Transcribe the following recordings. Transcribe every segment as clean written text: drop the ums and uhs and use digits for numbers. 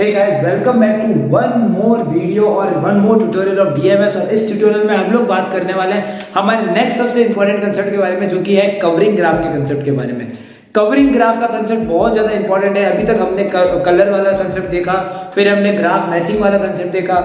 Hey guys, welcome back to one more video और one more tutorial of DMS। और इस tutorial में हम लोग बात करने वाले हैं हमारे नेक्स्ट सबसे इंपॉर्टेंट कंसेप्ट के बारे में, जो कि है कवरिंग ग्राफ के कंसेप्ट के बारे में। कवरिंग ग्राफ का कंसेप्ट बहुत ज़्यादा इंपॉर्टेंट है। अभी तक हमने कलर वाला कंसेप्ट देखा, फिर हमने ग्राफ मैचिंग वाला कंसेप्ट देखा,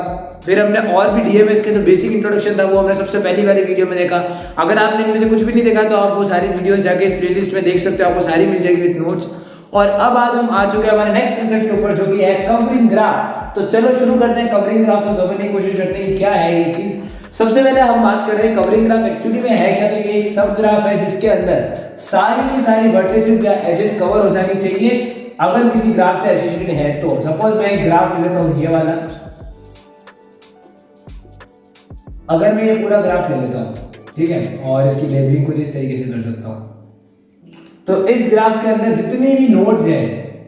फिर हमने और भी डीएमएस के जो बेसिक इंट्रोडक्शन था वो हमने सबसे पहली वाली वीडियो में देखा। अगर आपने इनमें से कुछ भी नहीं देखा तो आप वो सारी वीडियोस जाके इस प्लेलिस्ट में देख सकते हो, आपको सारी मिल जाएगी विद नोट्स। और अब आज हम आ चुके हैं हमारे नेक्स्ट कंसेप्ट के ऊपर, जो कि है कवरिंग ग्राफ। तो चलो शुरू करते हैं कवरिंग ग्राफ को समझने की कोशिश करते हैं क्या है ये चीज। सबसे पहले हम बात कर रहे हैं कवरिंग ग्राफ एक्चुअली में है क्या। तो ये एक सब ग्राफ है जिसके अंदर सारी की सारी वर्टिसेस या एजेस कवर हो जानी चाहिए अगर किसी ग्राफ से एसोसिएटेड है। तो सपोज मैं एक ग्राफ ले लेता हूं, ये वाला। अगर मैं ये पूरा ग्राफ ले लेता हूं, ठीक है, और इसकी लेबलिंग कुछ इस तरीके से कर सकता हूं, तो इस ग्राफ के अंदर जितने भी नोड्स हैं,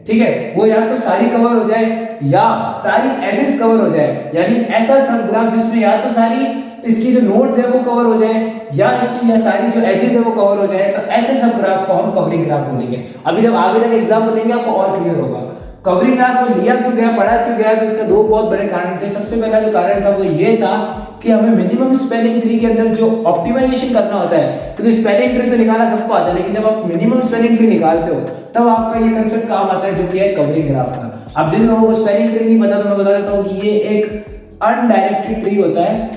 ठीक है, वो या तो सारी कवर हो जाए या सारी एजेस कवर हो जाए। यानी ऐसा सब ग्राफ जिसमें या तो सारी इसकी जो नोड्स है वो कवर हो जाए या इसकी या सारी जो एजेस है वो कवर हो जाए, तो ऐसे सब ग्राफ को हम कवरिंग ग्राफ बोलेंगे। अभी जब आगे तक एग्जाम्पल लेंगे आपको और क्लियर होगा। कवरिंग ग्राफ को लिया क्यों गया, पढ़ा क्यों गया, तो इसका दो बहुत बड़े कारण थे। सबसे पहला जो कारण था वो ये था कि हमें मिनिमम स्पेलिंग ट्री के अंदर जो ऑप्टिमाइजेशन करना होता है, तो स्पेलिंग ट्री तो निकालना सबको आता है, लेकिन जब आप मिनिमम स्पेलिंग ट्री निकालते हो तब आपका ये कंसेप्ट काम आता है, जो कि है कवरिंग ग्राफ का। अब जिन लोगों को स्पेलिंग ट्री नहीं पता तो मैं बता देता हूँ कि ये एक अनडायरेक्टेड ट्री होता है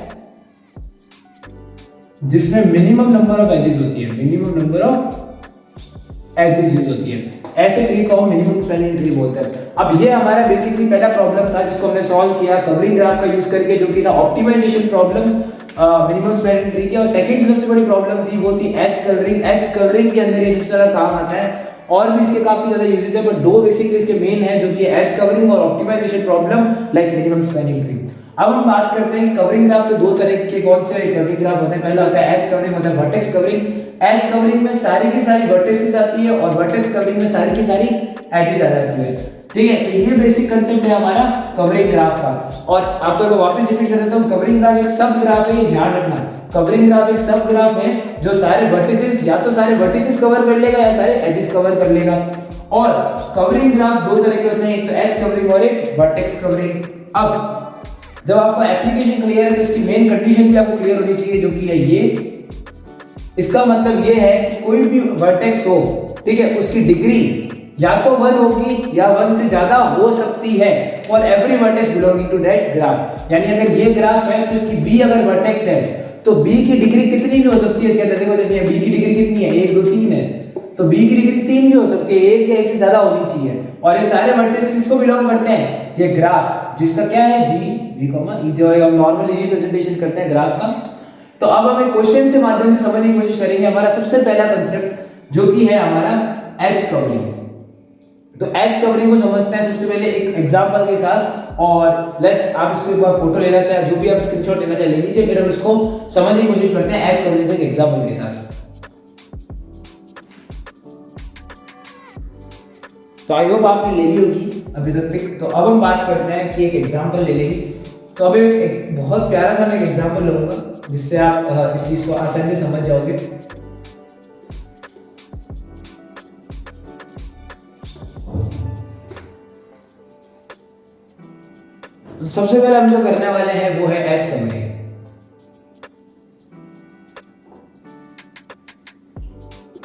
जिसमें मिनिमम नंबर ऑफ एजेस होती है, minimum number of edges use होती है। ऐसे ट्री को हम मिनिमम स्पेलिंग ट्री बोलते हैं। अब ये हमारा बेसिकली पहला प्रॉब्लम था जिसको हमने सॉल्व किया कवरिंग ग्राफ का यूज करके, जो कि था optimisation problem minimum spelling tree की। और सेकंड सबसे बड़ी प्रॉब्लम थी वो थी एज कवरिंग। एज कवरिंग के अंदर ये सबसे ज्यादा काम आता है, और भी इसके काफी ज्यादा यूजेस है, बट दो बेसिकली इसके मेन है, जो कि एज कवरिंग और optimisation problem like minimum spelling tree. अब हम बात करते हैं कवरिंग ग्राफ। तो दो तरह के कौन से कवरिंग ग्राफ होते हैं। पहला होता है एज कवरिंग, होता है वर्टेक्स कवरिंग। एज कवरिंग में सारी की सारी वर्टिसेस आती है और वर्टेक्स कवरिंग में सारी की सारी एजेस आ जाती है, ठीक है। तो ये बेसिक कांसेप्ट है हमारा कवरिंग ग्राफ का। और आपको मैं वापस रिपीट कर देता हूं, कवरिंग ग्राफ एक सब ग्राफ है, ये ध्यान रखना। कवरिंग ग्राफ एक सब ग्राफ है जो सारे वर्टिसेस या तो सारे वर्टिसेस कवर कर लेगा या सारे एजेस कवर कर लेगा। और कवरिंग ग्राफ दो तरह के होते हैं, एक तो एज कवरिंग और एक वर्टेक्स कवरिंग। अब जब आपको एप्लीकेशन क्लियर है तो इसकी मेन कंडीशन भी आपको क्लियर होनी चाहिए, जो कि है ये। इसका मतलब ये है कि कोई भी वर्टेक्स हो, ठीक है, उसकी डिग्री या तो 1 होगी या 1 से ज्यादा हो सकती है for every vertex belonging to that graph. यानी अगर ये ग्राफ है तो इसकी बी अगर वर्टेक्स है तो बी की डिग्री कितनी भी हो सकती है इसके अंदर। देखो जैसे बी की डिग्री कितनी है, 1 2 3 है, तो बी की डिग्री 3 भी हो सकती है, 1 या 1 से ज्यादा होनी चाहिए। और ये सारे वर्टेक्स किसको बिलोंग करते हैं, ये ग्राफ जिसका क्या है जी बी कॉमा ई, जो हम नॉर्मली रिप्रेजेंटेशन करते हैं ग्राफ का। तो अब हम एक क्वेश्चन से माध्यम से समझने की कोशिश करेंगे हमारा सबसे पहला कांसेप्ट, जो कि है हमारा एज कवरिंग। तो एज कवरिंग को समझते हैं सबसे पहले एक एग्जांपल के साथ। और लेट्स आप इसको एक बार फोटो लेना चाहे, जो भी आप स्क्रीनशॉट लेना चाहे ले लीजिए, फिर हम इसको समझने की कोशिश करते हैं एज कवरिंग के एक एग्जांपल के साथ। तो आई होप आपने ले ली होगी अभी तक। तो अब हम बात करते हैं कि एक एग्जांपल ले लेंगे। तो अभी एक बहुत प्यारा सा मैं एक एग्जांपल लूंगा जिससे आप इस चीज को आसानी से समझ जाओगे। तो सबसे पहले हम जो करने वाले हैं वो है एज कवरिंग।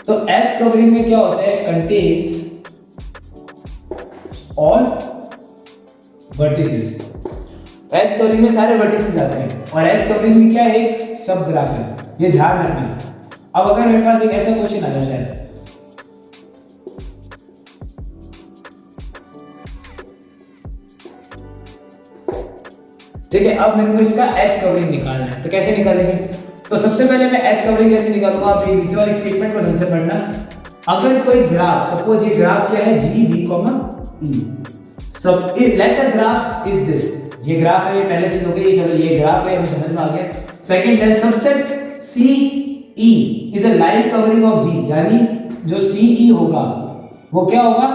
तो एज कवरिंग में क्या होता है, contains all vertices. Edge covering में सारे वर्टिसेस आते हैं और एज कवरिंग में क्या है, एक सब ग्राफ है, ये ध्यान रखना। अब अगर मेरे पास एक ऐसा क्वेश्चन आ जाता है, ठीक है, अब मेरे को इसका एज कवरिंग निकालना है। तो कैसे निकालेंगे, तो सबसे पहले मैं एज कवरिंग कैसे निकालूंगा, आप ये नीचे वाली स्टेटमेंट को ढंग से पढ़ना। अगर कोई ग्राफ, सपोज ये ग्राफ क्या है जी बी कॉमा ई, सब let the graph is this, ये ग्राफ है, ये पहले चीज हो गई, चलो ये ग्राफ है, हमें समझ में आ गया। Second, then subset C E is a line covering of G, यानी जो सी ई होगा वो क्या होगा,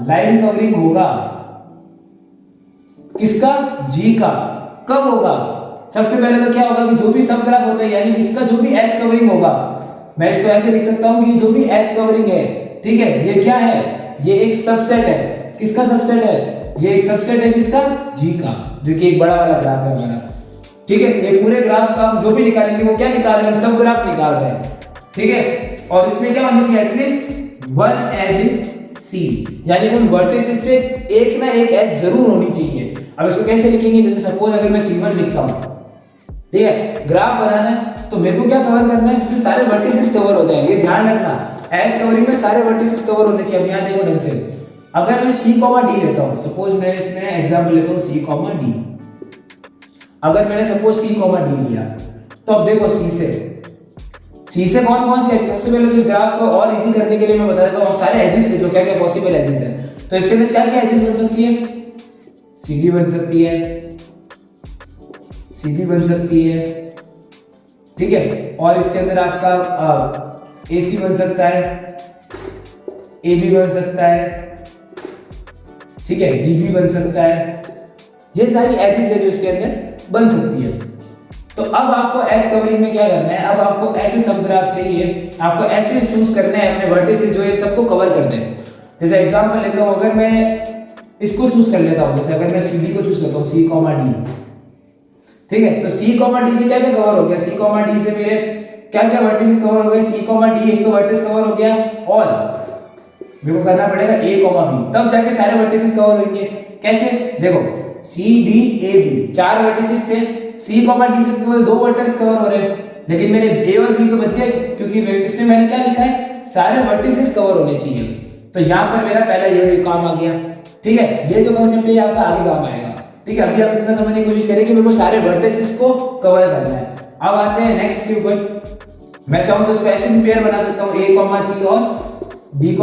लाइन कवरिंग होगा किसका, जी का। कब होगा, सबसे पहले तो क्या होगा कि जो भी सब ग्राफ होता है, यानी इसका जो भी एज कवरिंग होगा, मैं इसको ऐसे लिख सकता हूं कि जो भी एज कवरिंग है, ठीक है, ये क्या है, ये एक सबसेट है। किसका सबसेट है, ये एक सबसेट है किसका, जी का, जो कि एक बड़ा वाला ग्राफ है हमारा। ठीक है, ये पूरे ग्राफ का हम जो भी निकालेंगे वो क्या निकाल रहे हैं, हम सब ग्राफ निकाल रहे हैं। ठीक है, और इसमें क्या होनी चाहिए, एटलीस्ट वन एज इन सी, यानी उन वर्टिसेस से एक ना एक एज जरूर होनी चाहिए। अब इसको कैसे लिखेंगे, जैसे सपोज अगर मैं C1 लिखता हूं, ठीक है, ग्राफ बनाना है तो मेरे को क्या कवर करना है, जिसमें सारे वर्टिसेस कवर हो जाएंगे। ध्यान रखना, एज कवरिंग में सारे वर्टिसेस कवर होने चाहिए। अब यहां देखो ढंग से, अगर मैं C, D लेता हूं, सपोज मैं इसमें एग्जांपल लेता हूं C, D। अगर मैंने सपोज C, D लिया, तो अब देखो C से कौन कौन से एज, सबसे पहले तो इस ग्राफ को और इजी करने के लिए मैं बता देता हूं, सारे एजेस देखो क्या क्या पॉसिबल एजेस हैं। तो इसके अंदर क्या क्या एजेस बन सकती है, CD बन सकती है, CB बन सकती है, ठीक है, और इसके अंदर आपका AC बन सकता है, AB बन सकता है, ठीक है, DB बन सकता है। ये सारी एजेस है जो इसके अंदर बन सकती है। तो अब आपको एज कवरिंग में क्या करना है, अब आपको ऐसे सब ग्राफ चाहिए, आपको ऐसे चूज करना है अपने वर्टिसेस जो है सबको कवर कर दें। जैसे एग्जांपल लेता हूं, अगर मैं इसको चूज कर लेता हूं, जैसे अगर मैं CD को चूज करता हूं, C, D, ठीक है, तो C, D से क्या क्या कवर हो गया, C, D से मेरे क्या क्या वर्टिसेस कवर हो गए, C, D एक तो वर्टिस कवर हो गया, और मेरे को करना पड़ेगा A, B, तब जाके सारे वर्टिसेस कवर होंगे। कैसे, देखो C, D, A, B चार वर्टिसेस थे, C, D से केवल दो वर्टिसेस कवर हो रहे हैं, लेकिन मेरे A और B तो बच गए, क्योंकि इसमें मैंने क्या लिखा है, सारे वर्टिसेस कवर होने चाहिए। तो यहाँ पर मेरा पहला ये काम आ गया। ठीक है, ये जो कंसेप्ट है आपका आगे काम आएगा। ठीक है, अभी आप इतना समझने की कोशिश करें कि मेरे को सारे वर्टिसेस को कवर करना है। अब आते हैं नेक्स्ट के ऊपर। मैं चाहूँ तो इसको ऐसे भी पेयर बना सकता हूँ, A, C और D, B।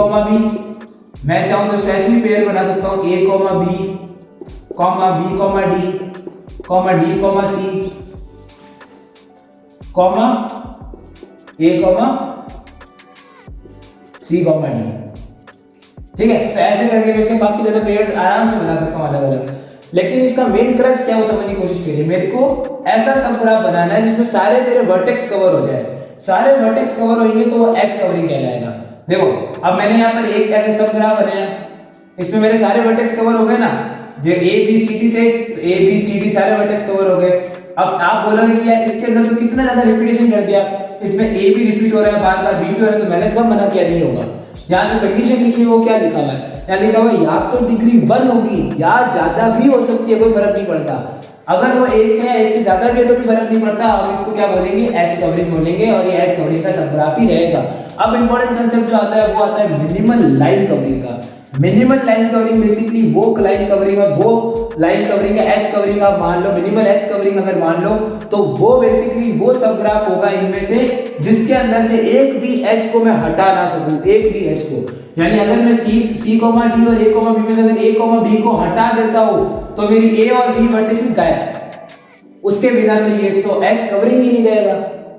मैं चाहूँ तो इसको ऐसे भी पेयर बना सकता हूँ, A, B, B, D, D, C, A, C, D। ठीक है, तो ऐसे करके मैं इसके काफी ज्यादा पेयर्स आराम से बना सकता हूँ अलग अलग। लेकिन इसका मेन क्रक्स क्या है वो समझने की कोशिश करिए। मेरे को ऐसा सब ग्राफ बनाना है जिसमें सारे मेरे वर्टेक्स कवर हो जाए। सारे वर्टेक्स कवर होंगे तो वो एज कवरिंग कहलाएगा। देखो, अब मैंने यहाँ पर एक ऐसे सब ग्राफ बनाया, इसमें मेरे सारे वर्टेक्स कवर हो गए ना, जो A, B, C, D थे, तो A, B, C, D सारे वर्टेक्स कवर हो गए। अब आप बोलोगे कि यार इसके अंदर तो कितना ज्यादा रिपीटेशन कर दिया, इसमें A भी रिपीट हो रहा है, बार बार B भी हो रहा है, तो मैंने कब मना किया नहीं होगा। यहाँ जो कंडीशन लिखी है वो क्या लिखा हुआ है, यहाँ लिखा हुआ है या तो डिग्री 1 होगी या ज्यादा भी हो सकती है, कोई फर्क नहीं पड़ता। अगर वो एक है, एक से ज्यादा भी है तो भी फर्क नहीं पड़ता। हम इसको क्या बोलेंगे, एज कवरिंग बोलेंगे, और ये एज कवरिंग का सब ग्राफ ही रहेगा। अब इंपॉर्टेंट कंसेप्ट जो आता है वो आता है मिनिमल लाइन कवरिंग का। मिनिमल लाइन कवरिंग बेसिकली वो लाइन कवरिंग और वो लाइन कवरिंग है, एज कवरिंग आप मान लो, मिनिमल एज कवरिंग अगर मान लो तो वो बेसिकली वो सब ग्राफ होगा इनमें से जिसके अंदर से एक भी एज को मैं हटा ना सकूं, एक भी एज को। यानी अगर मैं C, D और A, B में से अगर A, B को हटा देता हूं तो मेरी A और B वर्टिसेस गायब। उसके बिना तो ये तो एज कवरिंग ही नहीं रहेगा,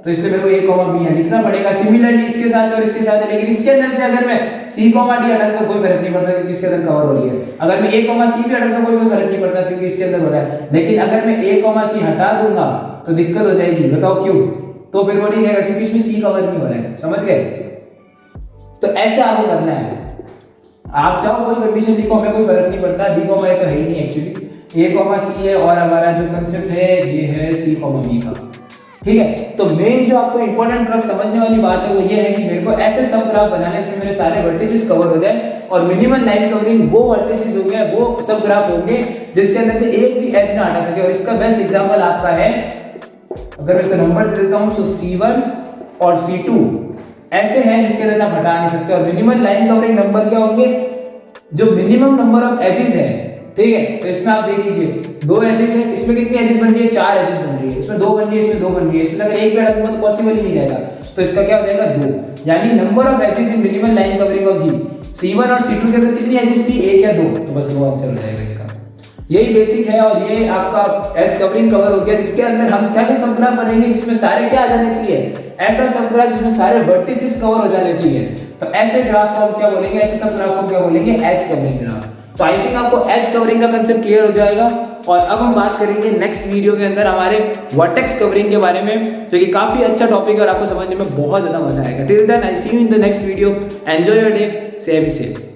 तो इसलिए मेरे को A, B यहाँ लिखना पड़ेगा। सिमिलरली इसके साथ और इसके साथ है, लेकिन इसके अंदर से अगर मैं C, D हटा दूं तो कोई फर्क नहीं पड़ता क्योंकि इसके अंदर कवर हो रही है। अगर मैं A, C भी हटा दूं कोई फर्क नहीं पड़ता क्योंकि इसके अंदर हो रहा है। लेकिन अगर मैं A, C हटा दूंगा तो दिक्कत हो जाएगी। बताओ क्यों? तो फिर वो नहीं रहेगा क्योंकि इसमें C कवर नहीं हो रहा है। समझ गए? तो ऐसा आपको करना है। आप चाहो कोई कंडीशन लिखो, हमें कोई फर्क नहीं पड़ता। D, तो है ही नहीं एक्चुअली, A, C है और हमारा जो कंसेप्ट है ये है C, B का। ठीक है, तो मेन जो आपको इंपॉर्टेंट ट्रक समझने वाली बात है वो ये है कि मेरे को ऐसे सब ग्राफ बनाने से मेरे सारे वर्टिसेस कवर हो जाए, और मिनिमल लाइन कवरिंग वो वर्टिसेस होंगे, वो सब ग्राफ होंगे जिसके अंदर से एक भी एज ना हटा सके। और इसका बेस्ट एग्जांपल आपका है, अगर मैं इसका नंबर दे देता हूं तो C1 और C2 ऐसे हैं जिसके अंदर से आप हटा नहीं सकते। और मिनिमल लाइन कवरिंग नंबर क्या होंगे, जो मिनिमम नंबर ऑफ एजेस है। ठीक है, तो इसमें आप देख लीजिए 2 एजेस है, इसमें कितनी एजेस बन रही है, 4 एजेस बन रही है। इसमें 2 बन रही है, इसमें 2 बन रही है। इसमें अगर एक भी हटा दूंगा तो पॉसिबल ही नहीं रहेगा, तो इसका क्या हो जाएगा 2। यानी number of edges in minimal line covering of G. C1 और C2 के अंदर कितनी एजेस थी, 1 या 2, तो बस 2 आंसर हो जाएगा इसका। यही बेसिक है, और ये आपका एज कवरिंग कवर हो गया, जिसके अंदर हम कैसे सब ग्राफ बनेंगे जिसमें सारे क्या आ जाने चाहिए, ऐसा सब ग्राफ जिसमें सारे वर्टिसेस कवर हो जाने चाहिए। तो ऐसे ग्राफ को हम क्या बोलेंगे, ऐसे सब ग्राफ को क्या बोलेंगे, एज कवरिंग ग्राफ। तो आई थिंक आपको एज कवरिंग का कंसेप्ट क्लियर हो जाएगा। और अब हम बात करेंगे नेक्स्ट वीडियो के अंदर हमारे वर्टेक्स कवरिंग के बारे में, जो कि काफी अच्छा टॉपिक है और आपको समझने में बहुत ज्यादा मजा आएगा। Till then I see you in the next video. Enjoy your day, stay safe.